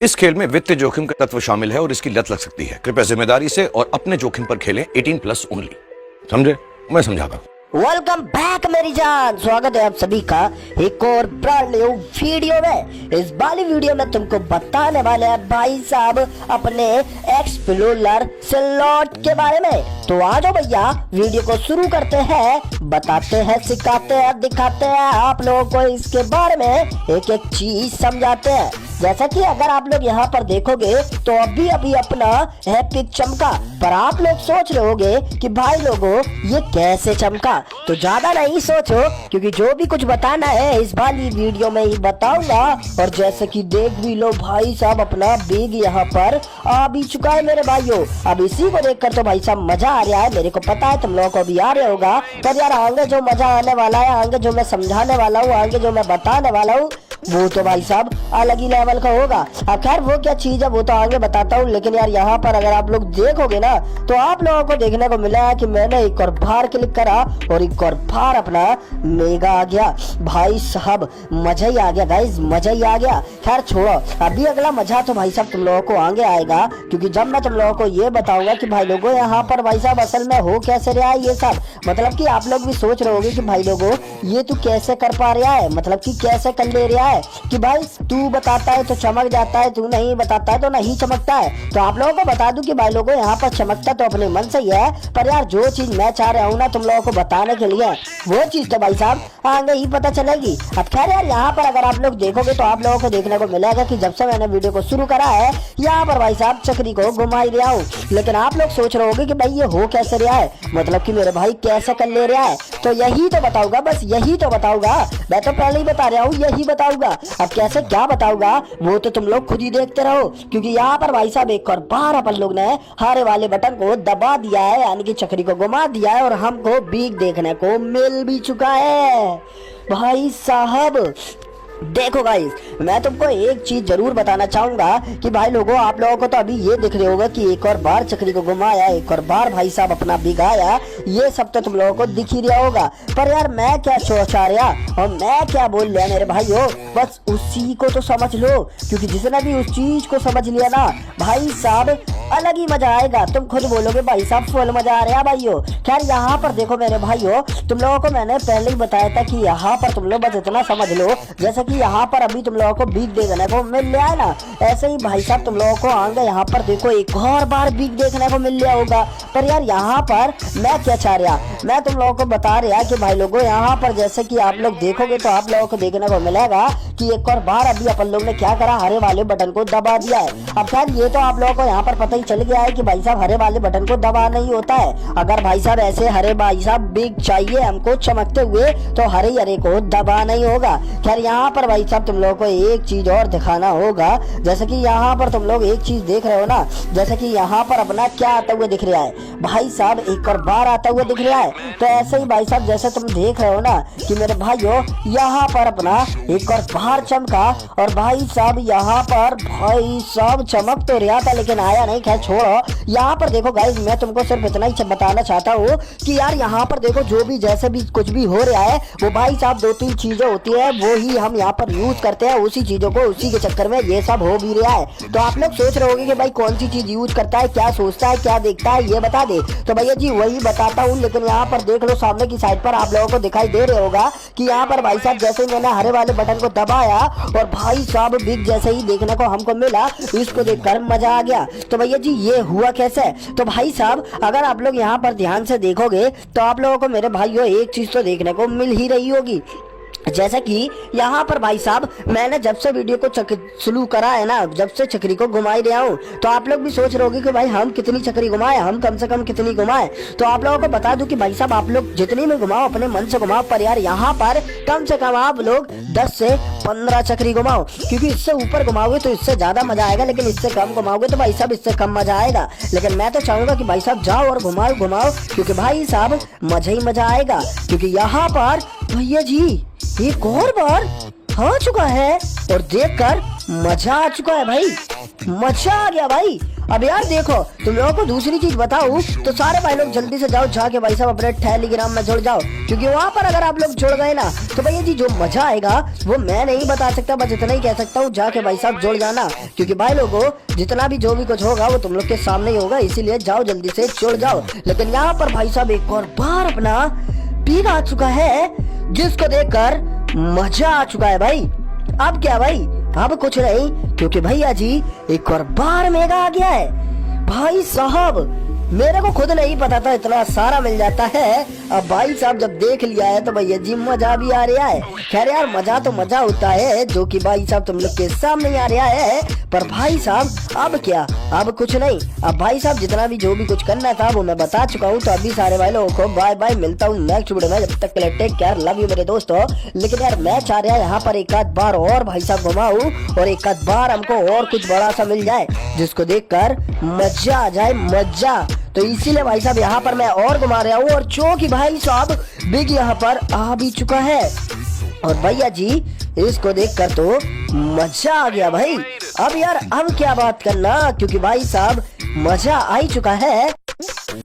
इस खेल में वित्तीय जोखिम का तत्व शामिल है और इसकी लत लग सकती है। कृपया जिम्मेदारी से और अपने जोखिम पर खेलें। 18+ ओनली। समझे? मैं समझाता हूँ। वेलकम बैक मेरी जान, स्वागत है आप सभी का एक और ब्रांड न्यू वीडियो में। इस वाली वीडियो में तुमको बताने वाले हैं भाई साहब अपने एक्सप्लोरर स्लॉट के बारे में। तो आ जाओ भैया, वीडियो को शुरू करते हैं, बताते हैं, सिखाते हैं, दिखाते हैं आप लोगों को इसके बारे में एक एक चीज समझाते हैं। जैसा कि अगर आप लोग यहाँ पर देखोगे तो अभी अभी अपना हैप्पी चमका, पर आप लोग सोच रहे होगे कि भाई लोगों ये कैसे चमका। तो ज्यादा नहीं सोचो, क्योंकि जो भी कुछ बताना है इस वाली वीडियो में ही बताऊंगा। और जैसे कि देख भी लो भाई साहब, अपना बिग यहाँ पर आ भी चुका है मेरे भाइयों। अब इसी को देखकर तो भाई साहब मजा आ रहा है, मेरे को पता है तुम लोगों को भी आ रहा होगा। पर यार आगे जो मजा आने वाला है, आगे जो मैं समझाने वाला हूँ, आगे जो मैं बताने वाला हूँ, वो तो भाई साहब अलग ही लेवल का होगा। अब खैर वो क्या चीज है वो तो आगे बताता हूँ। लेकिन यार यहाँ पर अगर आप लोग देखोगे ना तो आप लोगों को देखने को मिला है कि मैंने एक और बार क्लिक करा और एक और बार अपना मेगा आ गया। भाई साहब मजा ही आ गया गाइस, मजा ही आ गया। खैर छोड़ो, अभी अगला मजा तो भाई साहब तुम लोगों को आगे आएगा, क्योंकि जब मैं तुम लोगों को ये बताऊंगा कि भाई लोगों यहाँ पर भाई साहब असल में हो कैसे रहा है ये सब। मतलब कि आप लोग भी सोच रहे होगे कि भाई लोगों ये तू कैसे कर पा रहा है, मतलब कि कैसे कर ले रहा है कि भाई तू बताता है तो चमक जाता है, तू नहीं बताता है तो नहीं चमकता है। तो आप लोगों को बता दूं कि भाई लोगों यहाँ पर चमकता तो अपने मन से ही है, पर यार जो चीज मैं चाह रहा हूँ ना तुम लोगों को बताने के लिए, वो चीज तो भाई साहब आगे ही पता चलेगी। अब खैर यार यहाँ पर अगर आप लोग देखोगे तो आप लोगों को देखने को मिलेगा कि जब से मैंने वीडियो को शुरू करा है यहाँ पर भाई साहब चक्री को घुमा ही रहा हूँ। लेकिन आप लोग सोच रहे होगे कि भाई ये हो कैसे रहा है, मतलब कि मेरे भाई कैसे कर ले रहा है। तो यही तो बताऊंगा, बस यही तो बताऊंगा। मैं तो पहले ही बता रहा हूँ, यही बताऊंगा। अब कैसे क्या बताऊंगा वो तो तुम लोग खुद ही देखते रहो, क्योंकि यहाँ पर भाई साहब एक और बार अपन लोग ने हरे वाले बटन को दबा दिया है, यानी कि चक्री को घुमा दिया है और हमको बिग देखने को मिल भी चुका है भाई साहब। देखो गाइस, मैं तुमको एक चीज जरूर बताना चाहूंगा कि भाई लोगों आप लोगों को तो अभी ये दिख रहे होगा कि एक और बार चक्री को घुमाया, एक और बार भाई साहब अपना बिगाया, ये सब तो तुम लोगों को दिख ही रहा होगा। पर यार मैं क्या सोचा रहा और मैं क्या बोल रहा मेरे भाइयों, बस उसी को तो समझ लो, क्योंकि जिसने भी उस चीज को समझ लिया ना भाई साहब अलग ही मजा आएगा। तुम खुद बोलोगे भाई साहब फुल मजा आ रहा है भाइयों। खैर यहाँ पर देखो मेरे भाइयों, तुम लोगों को मैंने पहले ही बताया था कि यहाँ पर तुम लोग बस इतना समझ लो, जैसे कि यहाँ पर अभी तुम लोगों को बिग देखने को मिल रहा है ना, ऐसे ही भाई साहब तुम लोगों को आगे यहाँ पर देखो एक और बार बिग देखने को मिल रहा होगा। पर यार यहाँ पर मैं क्या चाह रहा, मैं तुम लोगों को बता रहा कि भाई लोगों यहाँ पर जैसे कि आप लोग देखोगे तो आप लोगों को देखने को मिलेगा कि एक और बार अभी अपन लोग ने क्या करा, हरे वाले बटन को दबा दिया है। अब खैर ये तो आप लोगों को यहाँ पर पता ही चल गया है कि भाई साहब हरे वाले बटन को दबा नहीं होता है। अगर भाई साहब ऐसे हरे भाई साहब बिग चाहिए हमको चमकते हुए तो हरे हरे को दबा नहीं होगा। खैर यहाँ पर भाई साहब तुम लोगों को एक चीज और दिखाना होगा, जैसे कि यहाँ पर तुम लोग एक चीज देख रहे हो ना, जैसे कि यहाँ पर अपना क्या आता हुआ दिख रहा है भाई साहब, एक और बार आता हुआ दिख रहा है। तो ऐसे ही भाई साहब जैसे तुम देख रहे हो ना कि मेरे भाइयों यहाँ पर अपना एक और बार चमका, और भाई साहब यहाँ पर भाई साहब चमक तो रहा था लेकिन आया नहीं। खैर छोड़ो, यहाँ पर देखो गाइस, मैं तुमको सिर्फ इतना ही बताना चाहता हूँ कि यार यहाँ पर देखो जो भी जैसे भी कुछ भी हो रहा है वो भाई साहब 2-3 चीजें होती है, वो ही हम यहाँ पर यूज करते हैं, उसी चीजों को, उसी के चक्कर में ये सब हो भी रहा है। तो आप लोग सोच रहे होंगे कि भाई कौन सी चीज यूज करता है, क्या सोचता है, क्या देखता है, ये बता दे। तो भैया जी वही बताता हूँ। लेकिन यहाँ पर देख लो सामने की साइड पर आप लोगों को दिखाई दे रहा होगा कि यहाँ पर भाई साहब जैसे मैंने हरे वाले बटन को दबाया और भाई साहब बिग जैसे ही देखने को हमको मिला, इसको देखकर मजा आ गया। तो भैया जी ये हुआ कैसे? तो भाई साहब अगर आप लोग यहाँ पर ध्यान से देखोगे तो आप लोगों को मेरे भाइयों एक चीज तो देखने को मिल ही रही होगी, जैसा कि यहाँ पर भाई साहब मैंने जब से वीडियो को शुरू करा है ना, जब से चक्री को घुमा ही रहा हूँ, तो आप लोग भी सोच रहे होगे कि भाई हम कितनी चक्री घुमाए, हम कम से कम कितनी घुमाए। तो आप लोगों को बता दूं कि भाई साहब आप लोग जितनी में घुमाओ अपने मन से घुमाओ, पर यार यहाँ पर कम से कम आप लोग 10 से 15 चक्री घुमाओ, क्योंकि इससे ऊपर घुमाओगे तो इससे ज्यादा मजा आएगा, लेकिन इससे कम घुमाओगे तो भाई साहब इससे कम मजा आएगा। लेकिन मैं तो चाहूंगा कि भाई साहब जाओ और घुमाओ घुमाओ, क्योंकि भाई साहब मजा ही मजा आएगा। क्योंकि यहाँ पर भैया जी एक और बार आ चुका है और देखकर मजा आ चुका है भाई। मजा आ गया भाई। अब यार देखो, तुम लोगों को दूसरी चीज बताऊं तो सारे भाई लोग जल्दी से जाओ जाके भाई साहब अपने टेलीग्राम में जुड़ जाओ, क्योंकि वहां पर अगर आप लोग जुड़ गए ना तो भैया जी जो मजा आएगा वो मैं नहीं बता सकता, बस इतना ही कह सकता हूँ, जाके भाई साहब जुड़ जाना, क्योंकि भाई लोगों जितना भी जो भी कुछ होगा वो तुम लोग के सामने ही होगा, इसीलिए जाओ जल्दी से जुड़ जाओ। लेकिन यहाँ पर भाई साहब एक और बार अपना पीक आ चुका है, जिसको देखकर मजा आ चुका है भाई। अब क्या भाई, अब कुछ नहीं, क्योंकि भैया जी एक और बार मेगा आ गया है भाई साहब। मेरे को खुद नहीं पता था इतना सारा मिल जाता है, अब भाई साहब जब देख लिया है तो भैया जी मजा भी आ रहा है। खैर यार मजा तो मजा होता है, जो कि भाई साहब तुम लोग के सामने ही आ रहा है, पर भाई साहब अब क्या, अब कुछ नहीं। अब भाई साहब जितना भी जो भी कुछ करना था वो मैं बता चुका हूँ, तो अभी सारे भाई लोगों को बाय बाय, मिलता हूँ नेक्स्ट वीडियो में, जब तक के लिए टेक केयर, लव यू मेरे दोस्तों। लेकिन यार मैं चाह रहा यहाँ पर एक आध बार और भाई साहब घुमाऊं और एक आध बार हमको और कुछ बड़ा सा मिल जाए जिसको देखकर मजा आ जाए, मजा। तो इसीलिए भाई साहब यहाँ पर मैं और घुमा रहा हूँ, और चौकी भाई साहब बिग यहाँ पर आ भी चुका है, और भैया जी इसको देखकर तो मजा आ गया भाई। अब यार अब क्या बात करना, क्योंकि भाई साहब मजा आ ही चुका है।